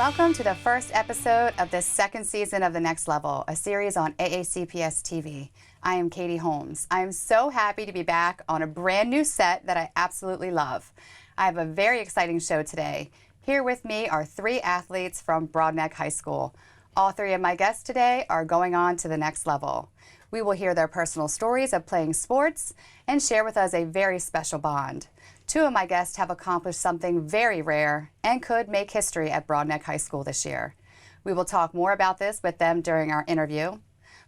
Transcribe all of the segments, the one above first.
Welcome to the first episode of the second season of The Next Level, a series on AACPS TV. I am Katie Holmes. I am so happy to be back on a brand new set that I absolutely love. I have a very exciting show today. Here with me are three athletes from Broadneck High School. All three of my guests today are going on to the next level. We will hear their personal stories of playing sports and share with us a very special bond. Two of my guests have accomplished something very rare and could make history at Broadneck High School this year. We will talk more about this with them during our interview.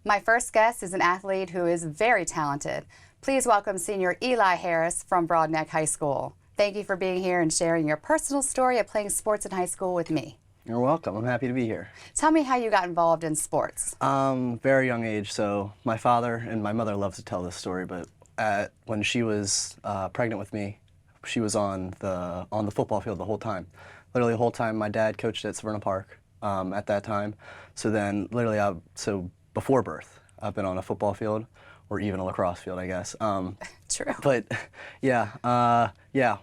My first guest is an athlete who is very talented. Please welcome senior Eli Harris from Broadneck High School. Thank you for being here and sharing your personal story of playing sports in high school with me. You're welcome. I'm happy to be here. Tell me how you got involved in sports. Very young age, so my father and my mother love to tell this story, but when she was pregnant with me, she was on the football field the whole time. Literally the whole time. My dad coached at Severna Park at that time. So then literally, so before birth, I've been on a football field or even a lacrosse field, I guess. True. But yeah,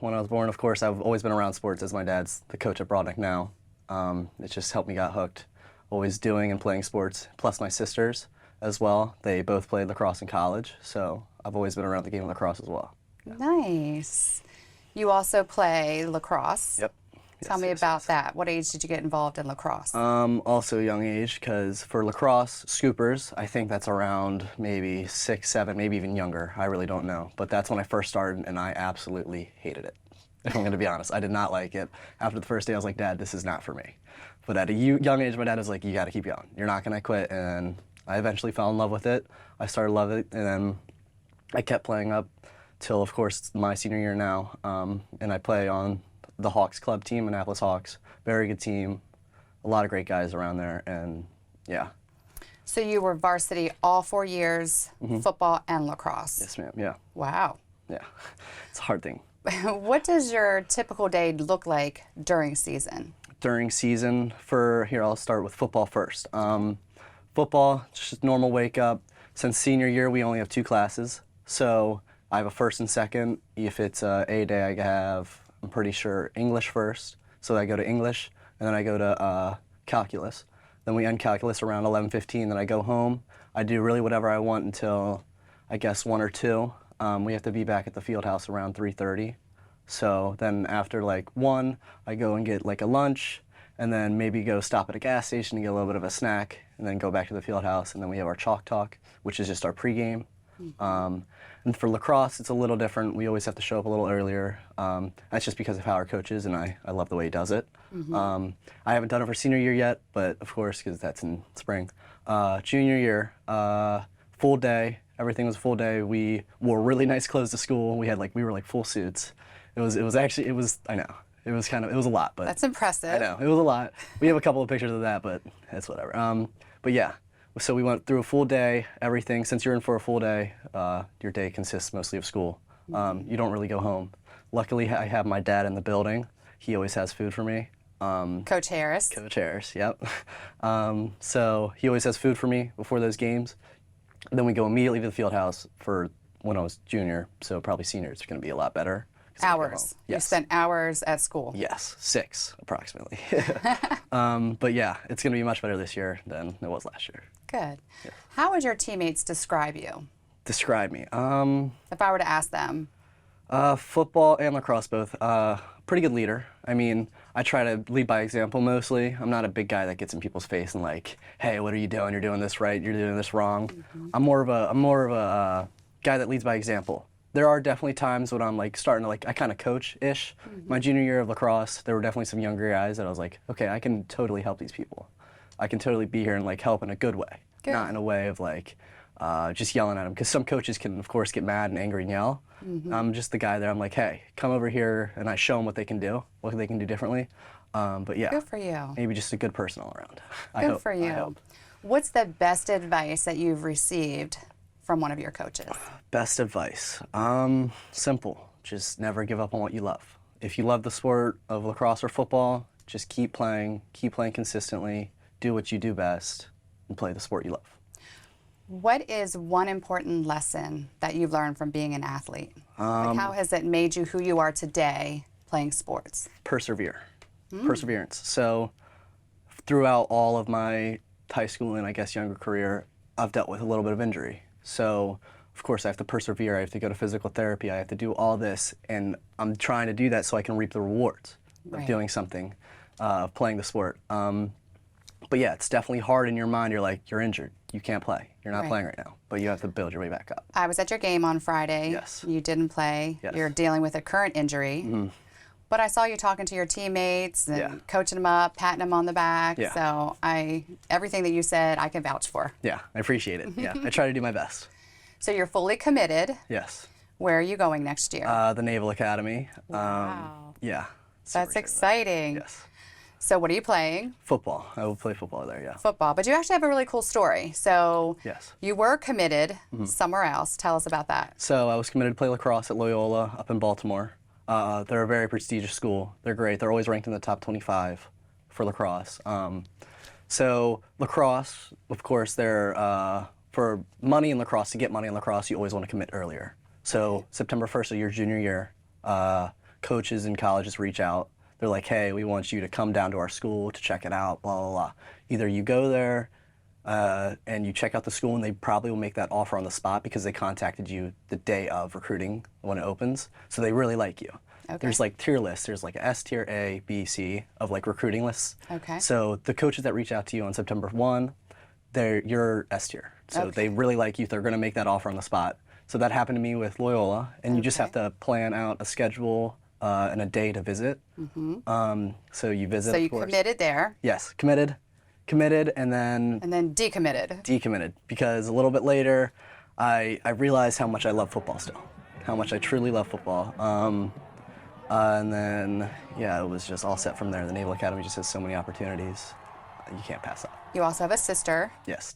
when I was born, of course, I've always been around sports as my dad's the coach at Broadneck now. It just helped me get hooked, always doing and playing sports, plus my sisters as well. They both played lacrosse in college, so I've always been around the game of lacrosse as well. Yeah. Nice. You also play lacrosse. Yep. Tell me about that. What age did you get involved in lacrosse? Also a young age, because for lacrosse, scoopers, I think that's around maybe 6, 7, maybe even younger. I really don't know. But that's when I first started, and I absolutely hated it. If I'm going to be honest, I did not like it. After the first day, I was like, Dad, this is not for me. But at a young age, my dad was like, you got to keep going. You're not going to quit. And I eventually fell in love with it. I started loving it, and then I kept playing up till, of course, my senior year now. And I play on the Hawks club team, Annapolis Hawks. Very good team. A lot of great guys around there, and yeah. So you were varsity all 4 years, football and lacrosse? Yes, ma'am, yeah. Wow. Yeah, it's a hard thing. What does your typical day look like during season? During season, here I'll start with football first. Football, just normal wake up. Since senior year, we only have 2 classes. So I have a first and second. If it's A day, I have, I'm pretty sure, English first. So I go to English, and then I go to calculus. Then we end calculus around 11:15. Then I go home. I do really whatever I want until, I guess, 1 or 2. We have to be back at the field house around 3:30. So then after like 1, I go and get like a lunch, and then maybe go stop at a gas station and get a little bit of a snack, and then go back to the field house, and then we have our chalk talk, which is just our pregame. And for lacrosse, it's a little different. We always have to show up a little earlier. That's just because of how our coach is, and I love the way he does it. I haven't done it for senior year yet, but of course, because that's in spring. Junior year, full day. Everything was full day. We wore really nice clothes to school. We were like full suits. I know. It was a lot, but. That's impressive. I know, it was a lot. We have a couple of pictures of that, but it's whatever. But yeah, so we went through a full day, everything. Since you're in for a full day, your day consists mostly of school. You don't really go home. Luckily, I have my dad in the building. He always has food for me. Coach Harris. Coach Harris, yep. So he always has food for me before those games. Then we go immediately to the field house for when I was junior, so probably senior, it's going to be a lot better. Hours. Yes. You spent hours at school. Yes, 6 approximately. But yeah, it's going to be much better this year than it was last year. Good. Yeah. How would your teammates describe you? Describe me? If I were to ask them. Football and lacrosse both. Pretty good leader. I mean, I try to lead by example mostly. I'm not a big guy that gets in people's face and like, hey, what are you doing? You're doing this right. You're doing this wrong. I'm more of a guy that leads by example. There are definitely times when I'm like starting to I kind of coach-ish. My junior year of lacrosse, there were definitely some younger guys that I was like, okay, I can totally help these people. I can totally be here and like help in a good way, not in a way of like just yelling at them. Because some coaches can, of course, get mad and angry and yell. I'm just the guy there. I'm like, hey, come over here, and I show them what they can do differently. But yeah, good for you. Maybe just a good person all around. Good for you. What's the best advice that you've received from one of your coaches? Best advice? Simple. Just never give up on what you love. If you love the sport of lacrosse or football, just keep playing consistently, do what you do best, and play the sport you love. What is one important lesson that you've learned from being an athlete? How has it made you who you are today playing sports? Persevere. Perseverance. So throughout all of my high school and I guess younger career, I've dealt with a little bit of injury. So of course I have to persevere, I have to go to physical therapy, I have to do all this, and I'm trying to do that so I can reap the rewards of doing something, of playing the sport. But yeah, it's definitely hard in your mind. You're like, you're injured, you can't play, you're not playing right now, but you have to build your way back up. I was at your game on Friday. Yes. You didn't play. Yes. You're dealing with a current injury. But I saw you talking to your teammates and coaching them up, patting them on the back. Yeah. So everything that you said, I can vouch for. Yeah, I appreciate it. Yeah, I try to do my best. So you're fully committed. Yes. Where are you going next year? The Naval Academy. Wow. Yeah. That's exciting. Yes. So what are you playing? Football. I will play football there, yeah. Football. But you actually have a really cool story. So Yes. you were committed somewhere else. Tell us about that. So I was committed to play lacrosse at Loyola up in Baltimore. They're a very prestigious school. They're great. They're always ranked in the top 25 for lacrosse. So lacrosse, of course, they're for money in lacrosse. To get money in lacrosse, you always want to commit earlier. So September 1st of your junior year, coaches in colleges reach out. They're like, hey, we want you to come down to our school to check it out, blah, blah, blah. Either you go there and you check out the school, and they probably will make that offer on the spot because they contacted you the day of recruiting when it opens. So they really like you. Okay. There's like tier lists. There's like S tier, A, B, C of like recruiting lists. Okay. So the coaches that reach out to you on September 1, you're S tier. So they really like you. They're going to make that offer on the spot. So that happened to me with Loyola, and you just have to plan out a schedule and a day to visit. So you visit. So you of course. committed there. Yes, committed, and then decommitted. Decommitted, because a little bit later, I realized how much I love football still, how much I truly love football. And then, yeah, it was just all set from there. The Naval Academy just has so many opportunities. You can't pass up. You also have a sister. Yes,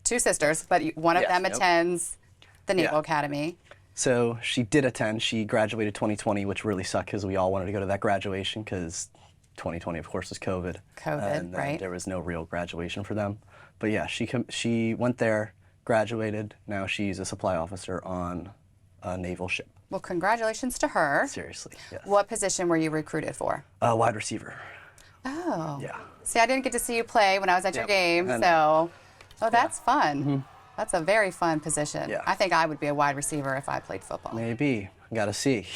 two sisters, but one of them attends the Naval Academy. So she did attend. She graduated 2020, which really sucked because we all wanted to go to that graduation because 2020, of course, was COVID. And right. There was no real graduation for them. But yeah, she went there, graduated. Now she's a supply officer on a naval ship. Well, congratulations to her. Seriously, yes. What position were you recruited for? Wide receiver. Oh. Yeah. See, I didn't get to see you play when I was at your game, so that's fun. That's a very fun position. Yeah. I think I would be a wide receiver if I played football. Maybe. Gotta see.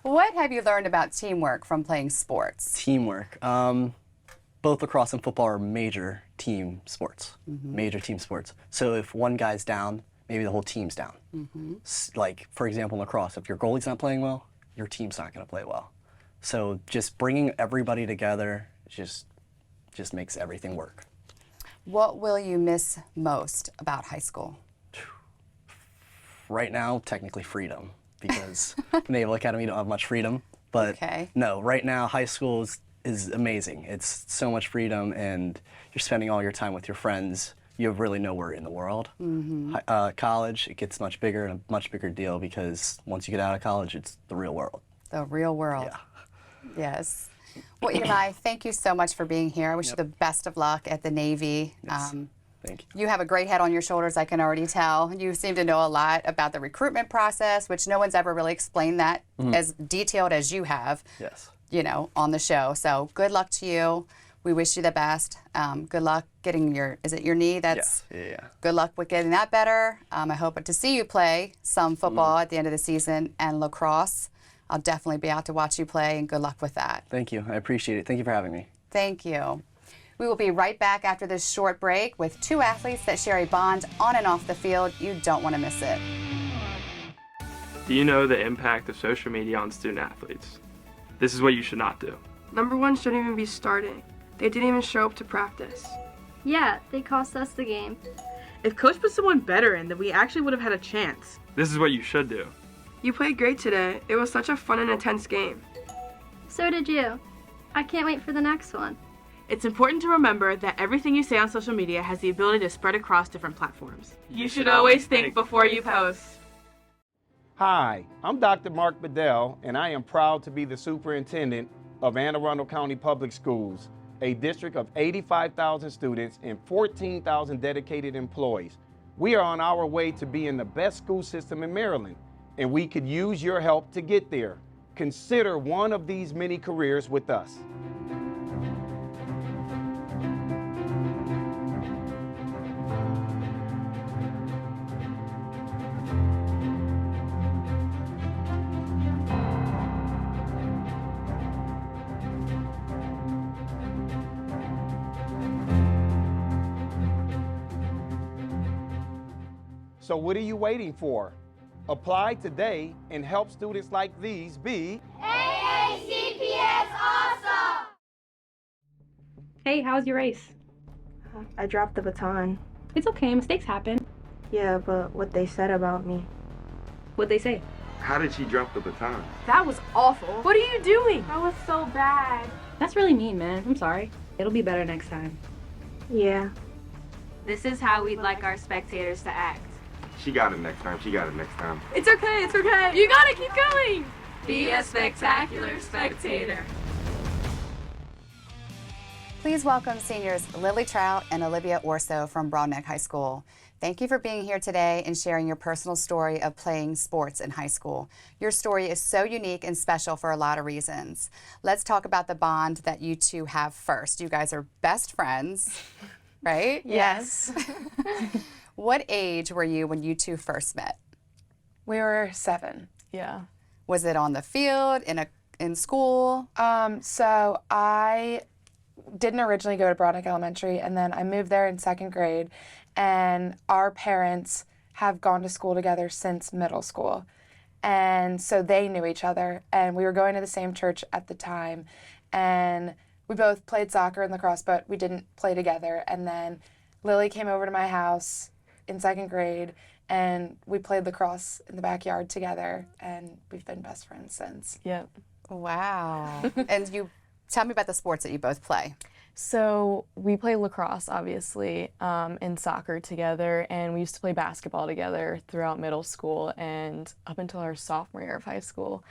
What have you learned about teamwork from playing sports? Teamwork. Both lacrosse and football are major team sports. Major team sports. So if one guy's down, maybe the whole team's down. Like, for example, in lacrosse, if your goalie's not playing well, your team's not going to play well. So just bringing everybody together just makes everything work. What will you miss most about high school? Right now, technically freedom, because Naval Academy don't have much freedom. But no, right now, high school is amazing. It's so much freedom, and you're spending all your time with your friends. You have really nowhere in the world. College, it gets much bigger and a much bigger deal because once you get out of college, it's the real world. The real world. Yeah. Yes. Well, Eli, thank you so much for being here. I wish you the best of luck at the Navy. Yes. Thank you. You have a great head on your shoulders, I can already tell. You seem to know a lot about the recruitment process, which no one's ever really explained that as detailed as you have, Yes. you know, on the show. So good luck to you. We wish you the best. Good luck getting is it your knee? Yes. Yeah. Good luck with getting that better. I hope to see you play some football at the end of the season and lacrosse. I'll definitely be out to watch you play, and good luck with that. Thank you. I appreciate it. Thank you for having me. Thank you. We will be right back after this short break with two athletes that share a bond on and off the field. You don't want to miss it. Do you know the impact of social media on student athletes? This is what you should not do. Number one shouldn't even be starting. They didn't even show up to practice. Yeah, they cost us the game. If Coach put someone better in, then we actually would have had a chance. This is what you should do. You played great today. It was such a fun and intense game. So did you. I can't wait for the next one. It's important to remember that everything you say on social media has the ability to spread across different platforms. You should always think before you post. Hi, I'm Dr. Mark Bedell, and I am proud to be the superintendent of Anne Arundel County Public Schools, a district of 85,000 students and 14,000 dedicated employees. We are on our way to being the best school system in Maryland, and we could use your help to get there. Consider one of these many careers with us. So what are you waiting for? Apply today and help students like these be AACPS awesome! Hey, how was your race? I dropped the baton. It's okay, mistakes happen. Yeah, but what they said about me. What'd they say? How did she drop the baton? That was awful. What are you doing? That was so bad. That's really mean, man. I'm sorry. It'll be better next time. Yeah. This is how we'd like our spectators to act. She got it next time. She got it next time. It's okay, it's okay. You gotta keep going. Be a spectacular spectator. Please welcome seniors Lily Trout and Olivia Orso from Broadneck High School. Thank you for being here today and sharing your personal story of playing sports in high school. Your story is so unique and special for a lot of reasons. Let's talk about the bond that you two have first. You guys are best friends, right? Yes. What age were you when you two first met? We were 7. Yeah. Was it on the field, in school? So I didn't originally go to Broadneck Elementary, and then I moved there in 2nd grade, and our parents have gone to school together since middle school. And so they knew each other, and we were going to the same church at the time, and we both played soccer and lacrosse, but we didn't play together. And then Lily came over to my house in 2nd grade, and we played lacrosse in the backyard together, and we've been best friends since. Yep. Wow. And you tell me about the sports that you both play. So we play lacrosse, obviously, and soccer together, and we used to play basketball together throughout middle school and up until our sophomore year of high school.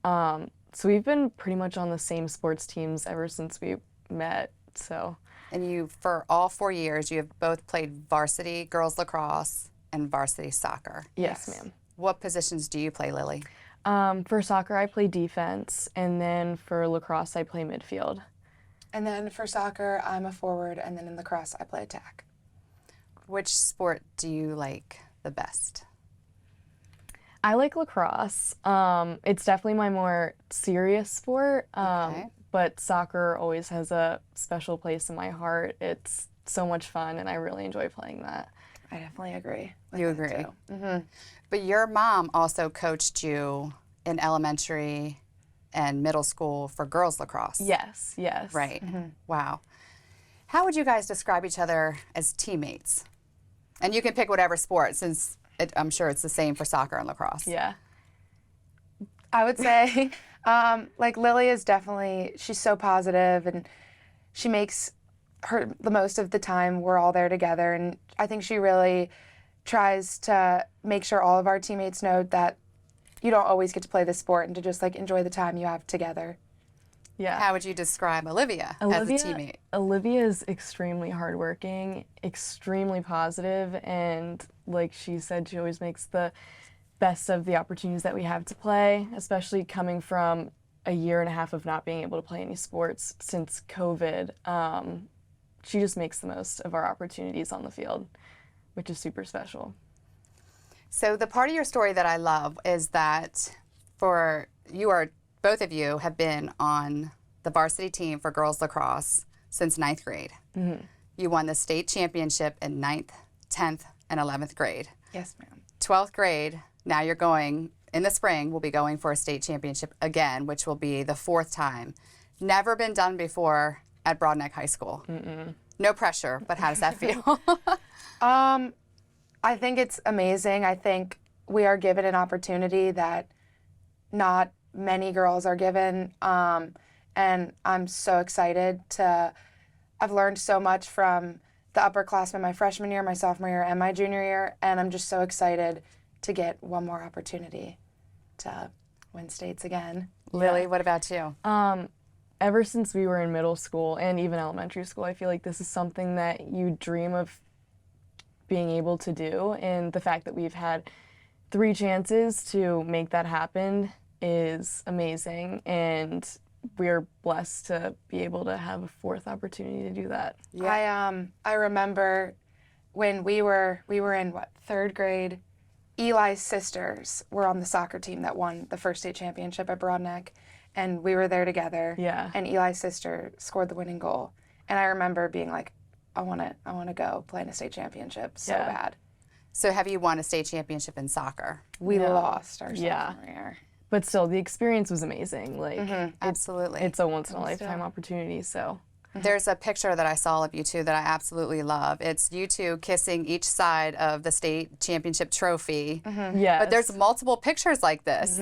So we've been pretty much on the same sports teams ever since we met. So. And you, for all 4 years, you have both played varsity girls lacrosse and varsity soccer. Yes, ma'am. What positions do you play, Lily? For soccer, I play defense, and then for lacrosse, I play midfield. And then for soccer, I'm a forward, and then in lacrosse, I play attack. Which sport do you like the best? I like lacrosse. It's definitely my more serious sport, but soccer always has a special place in my heart. It's so much fun, and I really enjoy playing that. I definitely agree. You agree. Mm-hmm. But your mom also coached you in elementary and middle school for girls lacrosse. Yes, yes. Right. Mm-hmm. Wow. How would you guys describe each other as teammates? And you can pick whatever sport, since I'm sure it's the same for soccer and lacrosse. Yeah. I would say, like Lily is definitely, she's so positive, and she makes the most of the time we're all there together, and I think she really tries to make sure all of our teammates know that you don't always get to play this sport and to just like enjoy the time you have together. Yeah. How would you describe Olivia as a teammate? Olivia is extremely hardworking, extremely positive, and like she said, she always makes the best of the opportunities that we have to play, especially coming from a year and a half of not being able to play any sports since COVID. She just makes the most of our opportunities on the field, which is super special. So the part of your story that I love is that both of you have been on the varsity team for girls lacrosse since 9th grade. Mm-hmm. You won the state championship in 9th, 10th, and 11th grade. Yes, ma'am. 12th grade, now you're going, in the spring, we'll be going for a state championship again, which will be the 4th time. Never been done before at Broadneck High School. Mm-mm. No pressure, but how does that feel? I think it's amazing. I think we are given an opportunity that not many girls are given, and I'm so excited I've learned so much from the upperclassmen my freshman year, my sophomore year, and my junior year, and I'm just so excited to get one more opportunity to win states again. Lily, what about you? Ever since we were in middle school and even elementary school, I feel like this is something that you dream of being able to do, and the fact that we've had 3 chances to make that happen is amazing, and we're blessed to be able to have a 4th opportunity to do that. Yeah. I remember when we were in 3rd grade, Eli's sisters were on the soccer team that won the first state championship at Broadneck, and we were there together. Yeah. And Eli's sister scored the winning goal, and I remember being like, I want to go play in a state championship so bad. So have you won a state championship in soccer? We No. lost our Yeah. sophomore year. But still, the experience was amazing. Like, Absolutely. it's a once in a lifetime opportunity. So, There's a picture that I saw of you two that I absolutely love. It's you two kissing each side of the state championship trophy. yes. But there's multiple pictures like this.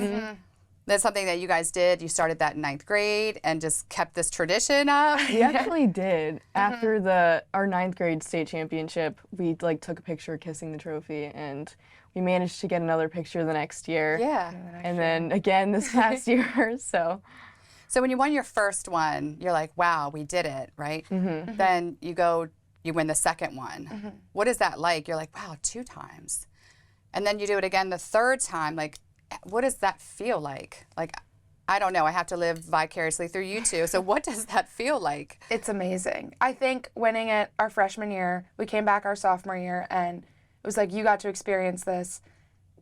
That's something that you guys did. You started that in 9th grade and just kept this tradition up. We actually did. After our 9th grade state championship, we like took a picture kissing the trophy, and we managed to get another picture the next year. Yeah. And then again this past year. So So when you won your first one, you're like, wow, we did it, right? Then you win the second one. What is that like? You're like, wow, 2 times. And then you do it again the 3rd time. Like, what does that feel like? Like, I don't know. I have to live vicariously through you two. So what does that feel like? It's amazing. I think winning it our freshman year, we came back our sophomore year, and it was like, you got to experience this,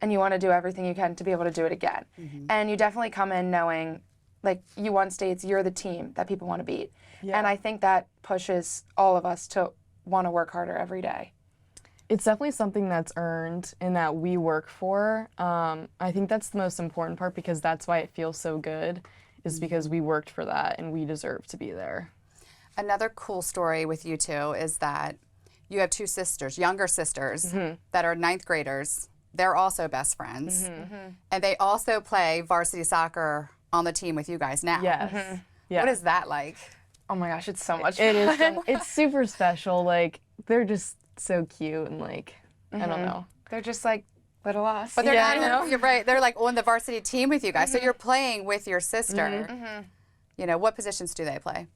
and you want to do everything you can to be able to do it again. And you definitely come in knowing, like, you won states, you're the team that people want to beat. And I think that pushes all of us to want to work harder every day. it's definitely something that's earned and that we work for. I think that's the most important part, because that's why it feels so good, is because we worked for that and we deserve to be there. Another cool story with you two is that you have 2 sisters, younger sisters, that are 9th graders. They're also best friends. And they also play varsity soccer on the team with you guys now. Yes. Yeah. What is that like? Oh my gosh, it's so much fun. It is. It's super special. Like, they're just so cute and like, I don't know. They're just like little us. But they're not, you're right, they're like on the varsity team with you guys. So you're playing with your sister. You know, what positions do they play?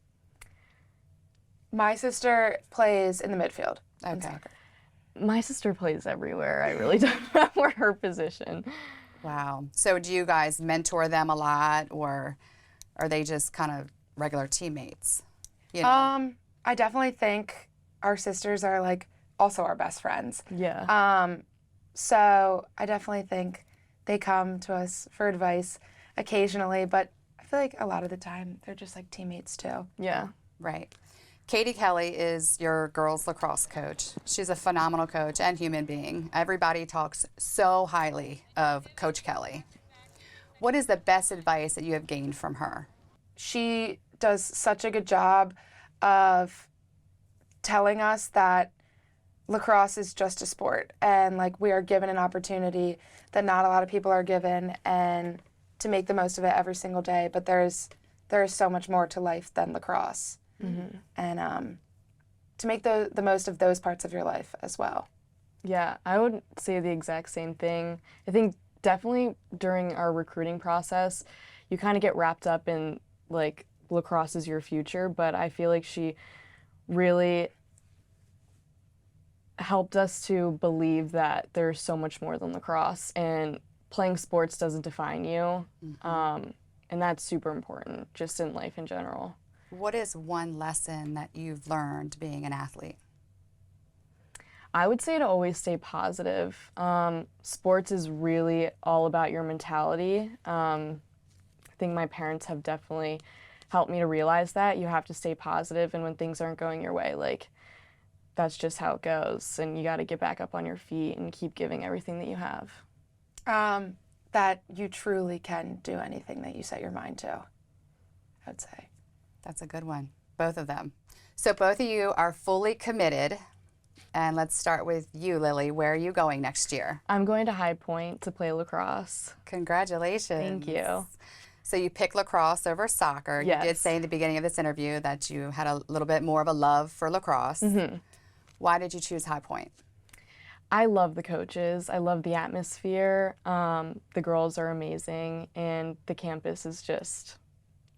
My sister plays in the midfield in Okay. soccer. My sister plays everywhere. I really don't know where her position. Wow. So do you guys mentor them a lot, or are they just kind of regular teammates? You know? I definitely think our sisters are like also our best friends. Yeah. So I definitely think they come to us for advice occasionally, but I feel like a lot of the time they're just like teammates too. Yeah. Right. Katie Kelly is your girls lacrosse coach. She's a phenomenal coach and human being. Everybody talks so highly of Coach Kelly. What is the best advice that you have gained from her? She does such a good job of telling us that lacrosse is just a sport, and like we are given an opportunity that not a lot of people are given, and to make the most of it every single day. But there is so much more to life than lacrosse. And to make the most of those parts of your life as well. Yeah, I would say the exact same thing. I think definitely during our recruiting process, you kind of get wrapped up in like lacrosse is your future, but I feel like she really helped us to believe that there's so much more than lacrosse, and playing sports doesn't define you. And that's super important just in life in general. What is one lesson that you've learned being an athlete? I would say to always stay positive. Sports is really all about your mentality. I think my parents have definitely helped me to realize that you have to stay positive, and when things aren't going your way, like, that's just how it goes, and you got to get back up on your feet and keep giving everything that you have. That you truly can do anything that you set your mind to, I would say. That's a good one, both of them. So both of you are fully committed. And let's start with you, Lily. Where are you going next year? I'm going to High Point to play lacrosse. Congratulations. Thank you. So you picked lacrosse over soccer. Yes. You did say in the beginning of this interview that you had a little bit more of a love for lacrosse. Why did you choose High Point? I love the coaches. I love the atmosphere. The girls are amazing, and the campus is just,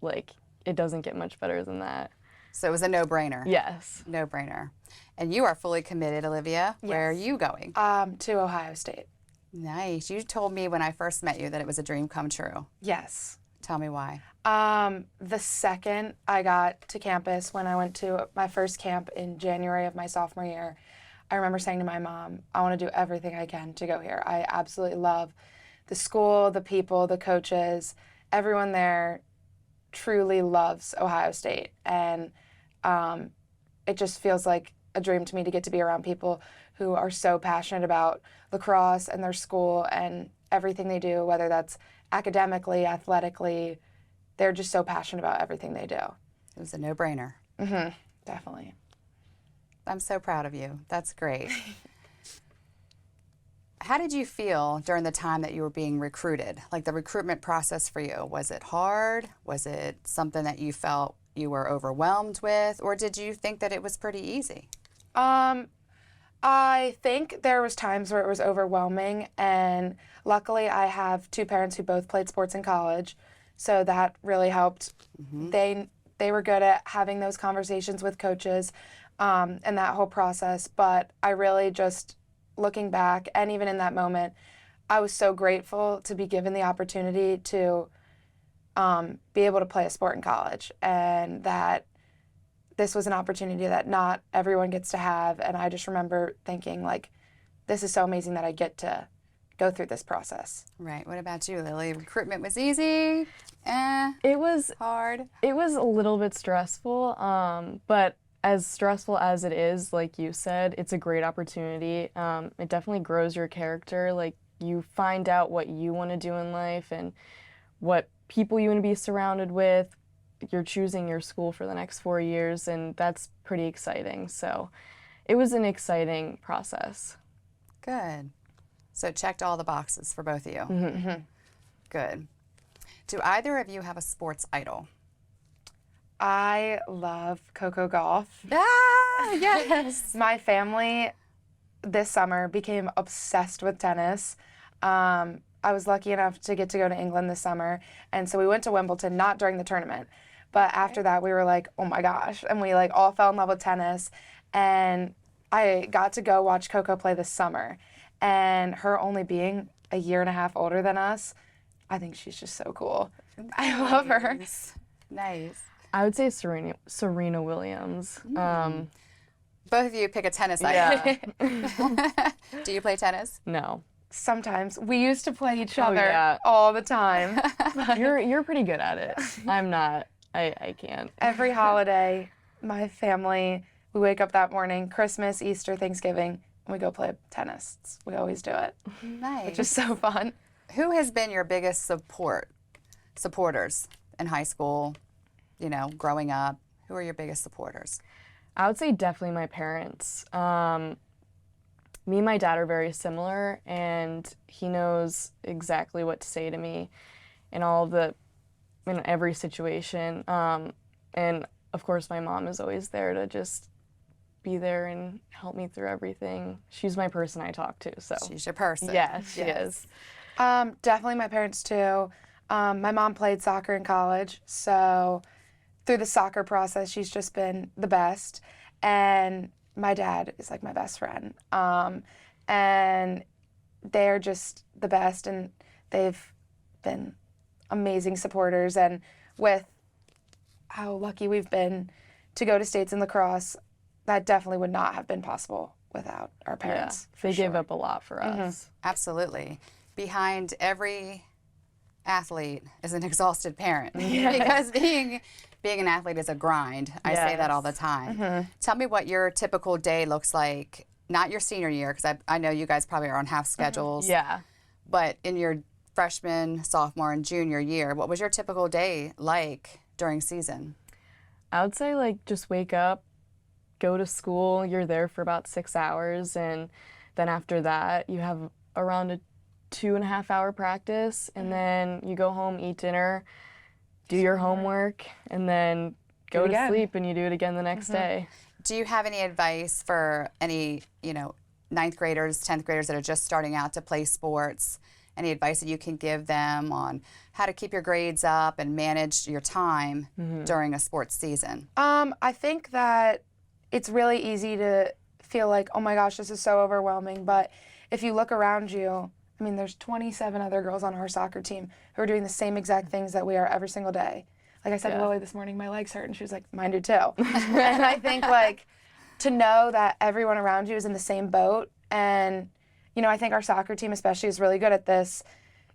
like, it doesn't get much better than that. So it was a no-brainer. Yes. No-brainer. And you are fully committed, Olivia. Yes. Where are you going? To Ohio State. Nice. You told me when I first met you that it was a dream come true. Yes. Tell me why. The second I got to campus, when I went to my first camp in January of my sophomore year, I remember saying to my mom, I want to do everything I can to go here. I absolutely love the school, the people, the coaches, everyone there truly loves Ohio State, and it just feels like a dream to me to get to be around people who are so passionate about lacrosse and their school and everything they do, whether that's academically, athletically. They're just so passionate about everything they do. It was a no-brainer. Definitely. I'm so proud of you. That's great. How did you feel during the time that you were being recruited? Like the recruitment process for you, was it hard? Was it something that you felt you were overwhelmed with? Or did you think that it was pretty easy? I think there was times where it was overwhelming, and luckily I have two parents who both played sports in college, so that really helped. They were good at having those conversations with coaches and that whole process, but I really just, looking back, and even in that moment, I was so grateful to be given the opportunity to be able to play a sport in college, and that this was an opportunity that not everyone gets to have. And I just remember thinking, like, this is so amazing that I get to go through this process. Right. What about you, Lily? Recruitment was easy? It was hard? It was a little bit stressful, but as stressful as it is, like you said, it's a great opportunity. It definitely grows your character. Like, you find out what you want to do in life and what people you want to be surrounded with. You're choosing your school for the next 4 years, and that's pretty exciting. So it was an exciting process. Good. So it checked all the boxes for both of you. Good. Do either of you have a sports idol? I love Coco Golf. Ah, yes. My family this summer became obsessed with tennis. I was lucky enough to get to go to England this summer, and so we went to Wimbledon, not during the tournament, but after that we were like, oh my gosh, and we like all fell in love with tennis, and I got to go watch Coco play this summer, and her only being a year and a half older than us, I think she's just so cool. I love her. Nice. I would say Serena Williams. Both of you pick a tennis idol. Do you play tennis? No. Sometimes. We used to play each other all the time. You're pretty good at it. I'm not. I can't. Every holiday, my family, we wake up that morning, Christmas, Easter, Thanksgiving, and we go play tennis. We always do it. Nice. Which is so fun. Who has been your biggest supporters in high school, you know, growing up? Who are your biggest supporters? I would say definitely my parents. Me and my dad are very similar, and he knows exactly what to say to me in every situation. And of course, my mom is always there to just be there and help me through everything. She's my person I talk to. So she's your person. Yeah, she is. Definitely my parents too. My mom played soccer in college, so through the soccer process, she's just been the best. And my dad is like my best friend. And they're just the best, and they've been amazing supporters. And with how lucky we've been to go to states in lacrosse, that definitely would not have been possible without our parents. Yeah, they gave up a lot for us. Absolutely. Behind every athlete is an exhausted parent. Because being an athlete is a grind. I say that all the time. Tell me what your typical day looks like, not your senior year, because I know you guys probably are on half schedules. Yeah. But in your freshman, sophomore, and junior year, what was your typical day like during season? I would say like just wake up, go to school, you're there for about 6 hours, and then after that you have around a 2.5 hour practice, and then you go home, eat dinner, do your homework, and then go to sleep, and you do it again the next day. Do you have any advice for any, 9th graders, 10th graders that are just starting out to play sports? Any advice that you can give them on how to keep your grades up and manage your time during a sports season? I think that it's really easy to feel like, oh my gosh, this is so overwhelming. But if you look around you, I mean, there's 27 other girls on our soccer team who are doing the same exact things that we are every single day. Like I said to Lily this morning, my legs hurt, and she was like, mine do too. And I think like to know that everyone around you is in the same boat, and I think our soccer team especially is really good at this.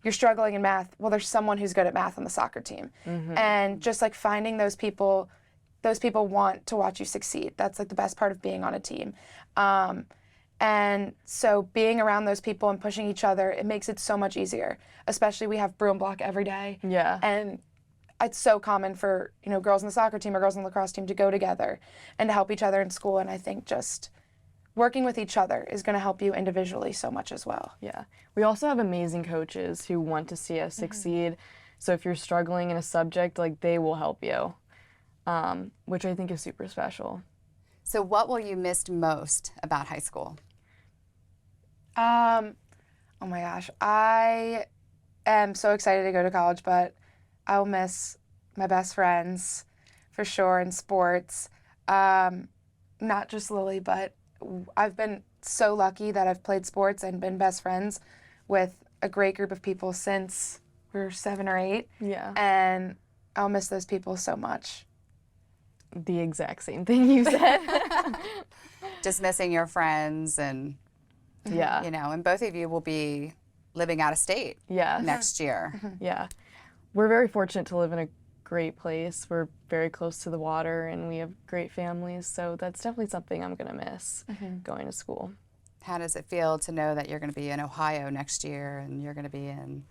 You're struggling in math. Well, there's someone who's good at math on the soccer team. And just like finding those people those people want to watch you succeed. That's like the best part of being on a team. And so being around those people and pushing each other, it makes it so much easier. Especially we have broom block every day. Yeah. And it's so common for, you know, girls in the soccer team or girls in the lacrosse team to go together and to help each other in school. And I think just working with each other is going to help you individually so much as well. Yeah. We also have amazing coaches who want to see us succeed. So if you're struggling in a subject, like, they will help you, which I think is super special. So what will you miss most about high school? Oh my gosh, I am so excited to go to college, but I'll miss my best friends for sure in sports. Not just Lily, but I've been so lucky that I've played sports and been best friends with a great group of people since we were 7 or 8. Yeah. And I'll miss those people so much. The exact same thing you said. Just missing your friends and, Yeah. you know, and both of you will be living out of state next year. Yeah. We're very fortunate to live in a great place. We're very close to the water and we have great families, so that's definitely something I'm going to miss going to school. How does it feel to know that you're going to be in Ohio next year and you're going to be in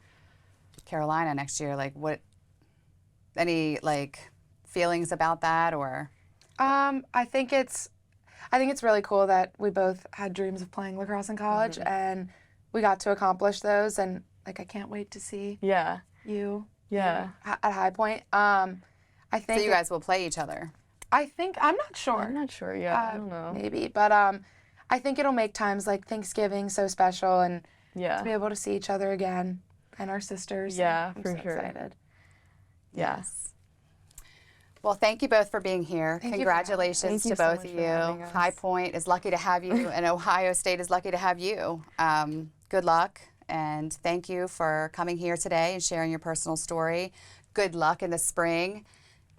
Carolina next year? Like, what, any like feelings about that, or? I think it's really cool that we both had dreams of playing lacrosse in college and we got to accomplish those, and like I can't wait to see you at High Point. I think so you guys will play each other. I'm not sure. I'm not sure yet. I don't know. Maybe, but I think it'll make times like Thanksgiving so special, and to be able to see each other again and our sisters. Yeah, I'm for so sure. excited. Yes. Well, thank you both for being here. Congratulations to both of you. High Point is lucky to have you, and Ohio State is lucky to have you. Good luck, and thank you for coming here today and sharing your personal story. Good luck in the spring,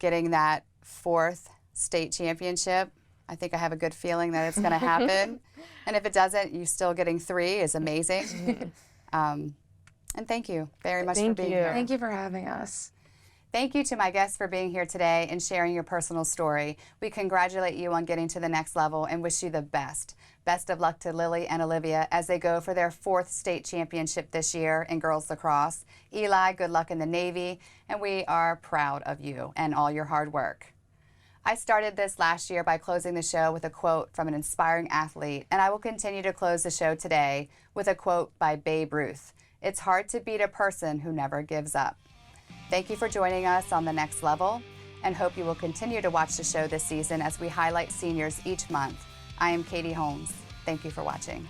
getting that 4th state championship. I think I have a good feeling that it's going to happen. And if it doesn't, you still getting 3 is amazing. And thank you very much for being here. Thank you for having us. Thank you to my guests for being here today and sharing your personal story. We congratulate you on getting to the next level and wish you the best. Best of luck to Lily and Olivia as they go for their 4th state championship this year in girls lacrosse. Eli, good luck in the Navy, and we are proud of you and all your hard work. I started this last year by closing the show with a quote from an inspiring athlete, and I will continue to close the show today with a quote by Babe Ruth. It's hard to beat a person who never gives up. Thank you for joining us on The Next Level, and hope you will continue to watch the show this season as we highlight seniors each month. I am Katie Holmes. Thank you for watching.